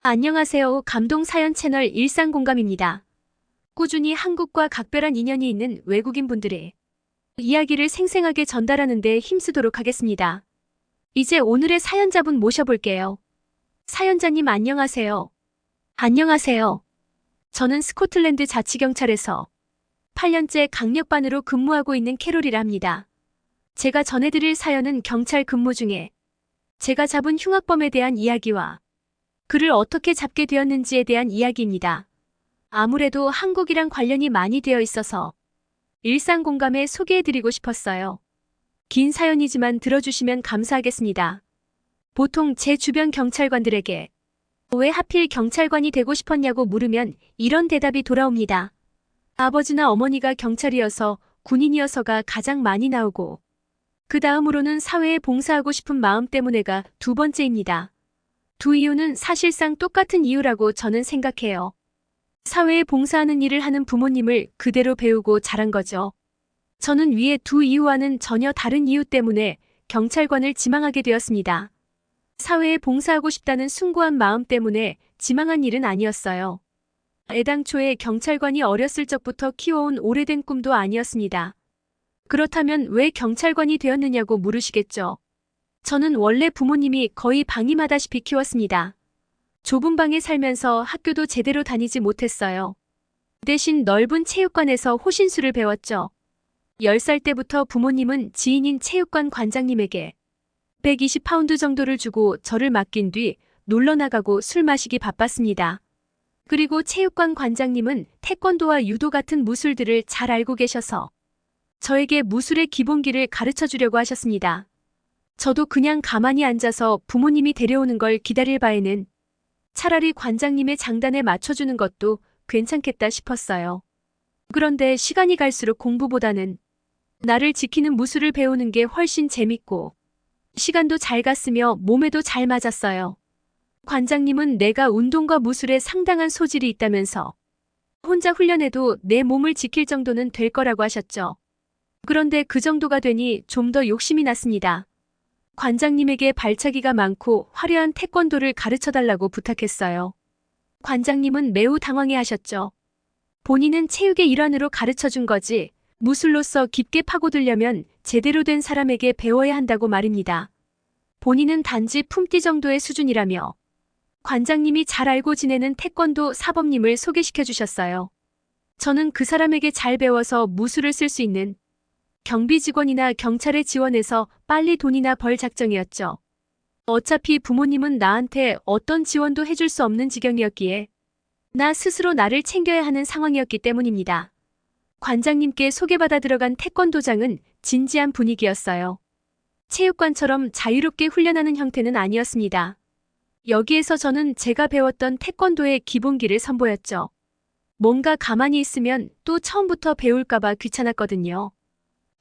안녕하세요. 감동 사연 채널 일상공감입니다. 꾸준히 한국과 각별한 인연이 있는 외국인 분들의 이야기를 생생하게 전달하는 데 힘쓰도록 하겠습니다. 이제 오늘의 사연자분 모셔볼게요. 사연자님 안녕하세요. 안녕하세요. 저는 스코틀랜드 자치경찰에서 8년째 강력반으로 근무하고 있는 캐롤이라 합니다. 제가 전해드릴 사연은 경찰 근무 중에 제가 잡은 흉악범에 대한 이야기와 그를 어떻게 잡게 되었는지에 대한 이야기입니다. 아무래도 한국이랑 관련이 많이 되어 있어서 일상 공감에 소개해드리고 싶었어요. 긴 사연이지만 들어주시면 감사하겠습니다. 보통 제 주변 경찰관들에게 왜 하필 경찰관이 되고 싶었냐고 물으면 이런 대답이 돌아옵니다. 아버지나 어머니가 경찰이어서 군인이어서가 가장 많이 나오고 그 다음으로는 사회에 봉사하고 싶은 마음 때문에가 두 번째입니다. 두 이유는 사실상 똑같은 이유라고 저는 생각해요. 사회에 봉사하는 일을 하는 부모님을 그대로 배우고 자란 거죠. 저는 위의 두 이유와는 전혀 다른 이유 때문에 경찰관을 지망하게 되었습니다. 사회에 봉사하고 싶다는 숭고한 마음 때문에 지망한 일은 아니었어요. 애당초에 경찰관이 어렸을 적부터 키워온 오래된 꿈도 아니었습니다. 그렇다면 왜 경찰관이 되었느냐고 물으시겠죠. 저는 원래 부모님이 거의 방임하다시피 키웠습니다. 좁은 방에 살면서 학교도 제대로 다니지 못했어요. 대신 넓은 체육관에서 호신술을 배웠죠. 10살 때부터 부모님은 지인인 체육관 관장님에게 120파운드 정도를 주고 저를 맡긴 뒤 놀러 나가고 술 마시기 바빴습니다. 그리고 체육관 관장님은 태권도와 유도 같은 무술들을 잘 알고 계셔서 저에게 무술의 기본기를 가르쳐 주려고 하셨습니다. 저도 그냥 가만히 앉아서 부모님이 데려오는 걸 기다릴 바에는 차라리 관장님의 장단에 맞춰주는 것도 괜찮겠다 싶었어요. 그런데 시간이 갈수록 공부보다는 나를 지키는 무술을 배우는 게 훨씬 재밌고 시간도 잘 갔으며 몸에도 잘 맞았어요. 관장님은 내가 운동과 무술에 상당한 소질이 있다면서 혼자 훈련해도 내 몸을 지킬 정도는 될 거라고 하셨죠. 그런데 그 정도가 되니 좀 더 욕심이 났습니다. 관장님에게 발차기가 많고 화려한 태권도를 가르쳐달라고 부탁했어요. 관장님은 매우 당황해 하셨죠. 본인은 체육의 일환으로 가르쳐준 거지 무술로서 깊게 파고들려면 제대로 된 사람에게 배워야 한다고 말입니다. 본인은 단지 품띠 정도의 수준이라며 관장님이 잘 알고 지내는 태권도 사범님을 소개시켜 주셨어요. 저는 그 사람에게 잘 배워서 무술을 쓸 수 있는 경비 직원이나 경찰에 지원해서 빨리 돈이나 벌 작정이었죠. 어차피 부모님은 나한테 어떤 지원도 해줄 수 없는 지경이었기에 나 스스로 나를 챙겨야 하는 상황이었기 때문입니다. 관장님께 소개받아 들어간 태권도장은 진지한 분위기였어요. 체육관처럼 자유롭게 훈련하는 형태는 아니었습니다. 여기에서 저는 제가 배웠던 태권도의 기본기를 선보였죠. 뭔가 가만히 있으면 또 처음부터 배울까봐 귀찮았거든요.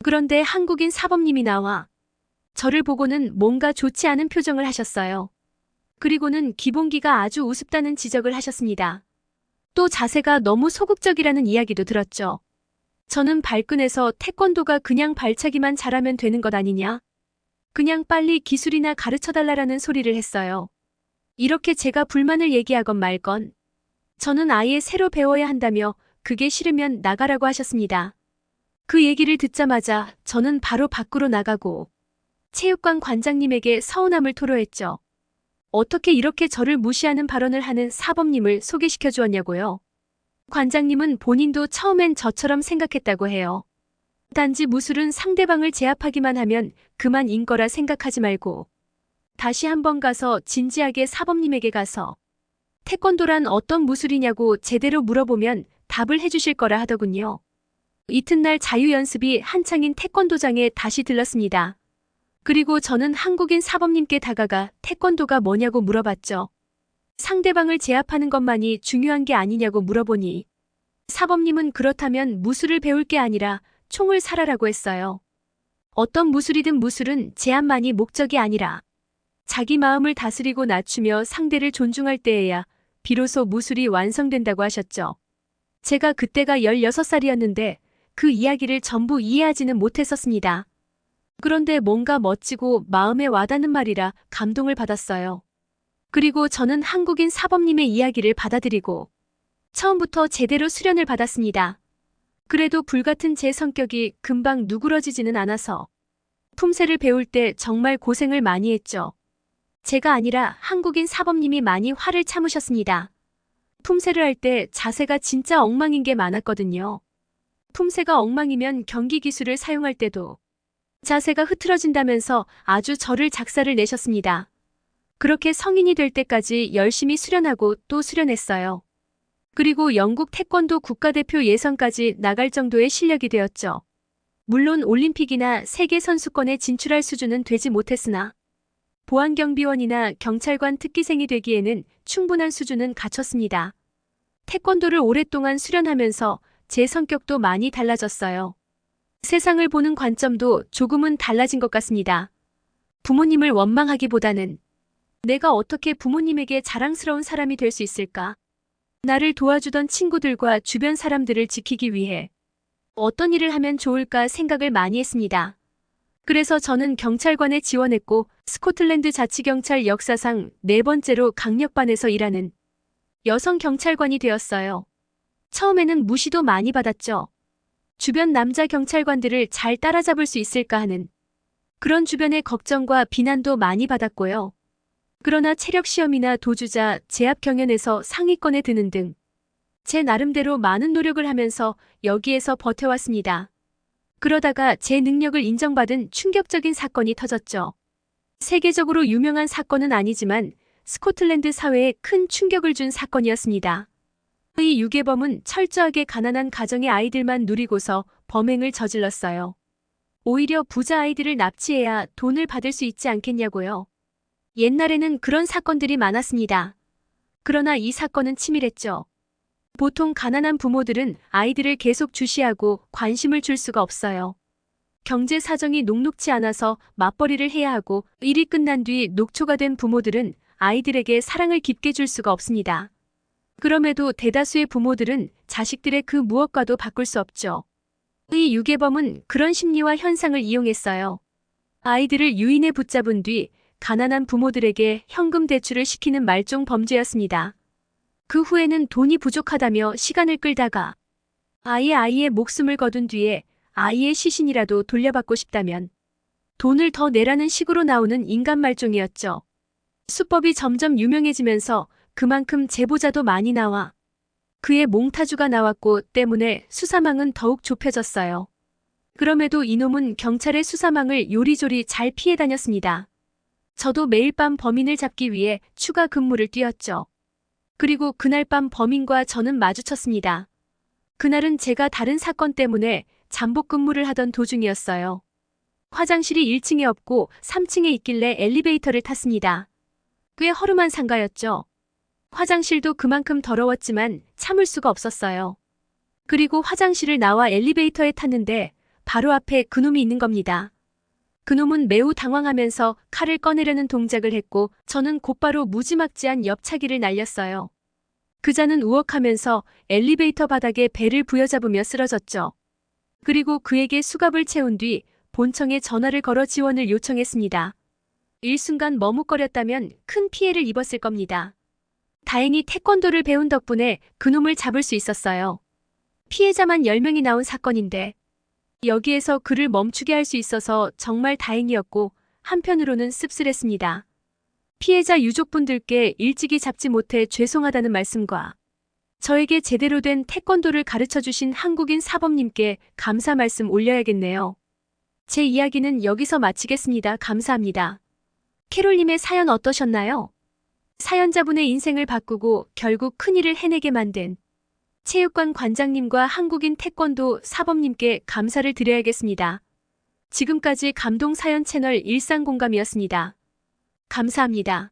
그런데 한국인 사범님이 나와 저를 보고는 뭔가 좋지 않은 표정을 하셨어요. 그리고는 기본기가 아주 우습다는 지적을 하셨습니다. 또 자세가 너무 소극적이라는 이야기도 들었죠. 저는 발끈해서 태권도가 그냥 발차기만 잘하면 되는 것 아니냐? 그냥 빨리 기술이나 가르쳐달라는 소리를 했어요. 이렇게 제가 불만을 얘기하건 말건 저는 아예 새로 배워야 한다며 그게 싫으면 나가라고 하셨습니다. 그 얘기를 듣자마자 저는 바로 밖으로 나가고 체육관 관장님에게 서운함을 토로했죠. 어떻게 이렇게 저를 무시하는 발언을 하는 사범님을 소개시켜 주었냐고요. 관장님은 본인도 처음엔 저처럼 생각했다고 해요. 단지 무술은 상대방을 제압하기만 하면 그만인 거라 생각하지 말고 다시 한번 가서 진지하게 사범님에게 가서 태권도란 어떤 무술이냐고 제대로 물어보면 답을 해주실 거라 하더군요. 이튿날 자유연습이 한창인 태권도장에 다시 들렀습니다. 그리고 저는 한국인 사범님께 다가가 태권도가 뭐냐고 물어봤죠. 상대방을 제압하는 것만이 중요한 게 아니냐고 물어보니 사범님은 그렇다면 무술을 배울 게 아니라 총을 살아라고 했어요. 어떤 무술이든 무술은 제압만이 목적이 아니라 자기 마음을 다스리고 낮추며 상대를 존중할 때에야 비로소 무술이 완성된다고 하셨죠. 제가 그때가 16살이었는데 그 이야기를 전부 이해하지는 못했었습니다. 그런데 뭔가 멋지고 마음에 와닿는 말이라 감동을 받았어요. 그리고 저는 한국인 사범님의 이야기를 받아들이고 처음부터 제대로 수련을 받았습니다. 그래도 불같은 제 성격이 금방 누그러지지는 않아서 품새를 배울 때 정말 고생을 많이 했죠. 제가 아니라 한국인 사범님이 많이 화를 참으셨습니다. 품새를 할 때 자세가 진짜 엉망인 게 많았거든요. 품새가 엉망이면 경기 기술을 사용할 때도 자세가 흐트러진다면서 아주 저를 작사를 내셨습니다. 그렇게 성인이 될 때까지 열심히 수련하고 또 수련했어요. 그리고 영국 태권도 국가대표 예선까지 나갈 정도의 실력이 되었죠. 물론 올림픽이나 세계 선수권에 진출할 수준은 되지 못했으나 보안경비원이나 경찰관 특기생이 되기에는 충분한 수준은 갖췄습니다. 태권도를 오랫동안 수련하면서 제 성격도 많이 달라졌어요. 세상을 보는 관점도 조금은 달라진 것 같습니다. 부모님을 원망하기보다는 내가 어떻게 부모님에게 자랑스러운 사람이 될 수 있을까? 나를 도와주던 친구들과 주변 사람들을 지키기 위해 어떤 일을 하면 좋을까 생각을 많이 했습니다. 그래서 저는 경찰관에 지원했고 스코틀랜드 자치경찰 역사상 4번째로 강력반에서 일하는 여성 경찰관이 되었어요. 처음에는 무시도 많이 받았죠. 주변 남자 경찰관들을 잘 따라잡을 수 있을까 하는 그런 주변의 걱정과 비난도 많이 받았고요. 그러나 체력시험이나 도주자, 제압 경연에서 상위권에 드는 등 제 나름대로 많은 노력을 하면서 여기에서 버텨왔습니다. 그러다가 제 능력을 인정받은 충격적인 사건이 터졌죠. 세계적으로 유명한 사건은 아니지만 스코틀랜드 사회에 큰 충격을 준 사건이었습니다. 이 유괴범은 철저하게 가난한 가정의 아이들만 누리고서 범행을 저질렀어요. 오히려 부자 아이들을 납치해야 돈을 받을 수 있지 않겠냐고요. 옛날에는 그런 사건들이 많았습니다. 그러나 이 사건은 치밀했죠. 보통 가난한 부모들은 아이들을 계속 주시하고 관심을 줄 수가 없어요. 경제 사정이 녹록지 않아서 맞벌이를 해야 하고 일이 끝난 뒤 녹초가 된 부모들은 아이들에게 사랑을 깊게 줄 수가 없습니다. 그럼에도 대다수의 부모들은 자식들의 그 무엇과도 바꿀 수 없죠. 이 유괴범은 그런 심리와 현상을 이용했어요. 아이들을 유인해 붙잡은 뒤 가난한 부모들에게 현금 대출을 시키는 말종 범죄였습니다. 그 후에는 돈이 부족하다며 시간을 끌다가 아이의 목숨을 거둔 뒤에 아이의 시신이라도 돌려받고 싶다면 돈을 더 내라는 식으로 나오는 인간 말종이었죠. 수법이 점점 유명해지면서 그만큼 제보자도 많이 나와 그의 몽타주가 나왔고 때문에 수사망은 더욱 좁혀졌어요. 그럼에도 이놈은 경찰의 수사망을 요리조리 잘 피해 다녔습니다. 저도 매일 밤 범인을 잡기 위해 추가 근무를 뛰었죠. 그리고 그날 밤 범인과 저는 마주쳤습니다. 그날은 제가 다른 사건 때문에 잠복 근무를 하던 도중이었어요. 화장실이 1층에 없고 3층에 있길래 엘리베이터를 탔습니다. 꽤 허름한 상가였죠. 화장실도 그만큼 더러웠지만 참을 수가 없었어요. 그리고 화장실을 나와 엘리베이터에 탔는데 바로 앞에 그놈이 있는 겁니다. 그놈은 매우 당황하면서 칼을 꺼내려는 동작을 했고 저는 곧바로 무지막지한 옆차기를 날렸어요. 그자는 우억하면서 엘리베이터 바닥에 배를 부여잡으며 쓰러졌죠. 그리고 그에게 수갑을 채운 뒤 본청에 전화를 걸어 지원을 요청했습니다. 일순간 머뭇거렸다면 큰 피해를 입었을 겁니다. 다행히 태권도를 배운 덕분에 그놈을 잡을 수 있었어요. 피해자만 10명이 나온 사건인데 여기에서 그를 멈추게 할 수 있어서 정말 다행이었고 한편으로는 씁쓸했습니다. 피해자 유족분들께 일찍이 잡지 못해 죄송하다는 말씀과 저에게 제대로 된 태권도를 가르쳐주신 한국인 사범님께 감사 말씀 올려야겠네요. 제 이야기는 여기서 마치겠습니다. 감사합니다. 캐롤님의 사연 어떠셨나요? 사연자분의 인생을 바꾸고 결국 큰일을 해내게 만든 체육관 관장님과 한국인 태권도 사범님께 감사를 드려야겠습니다. 지금까지 감동사연 채널 일상공감이었습니다. 감사합니다.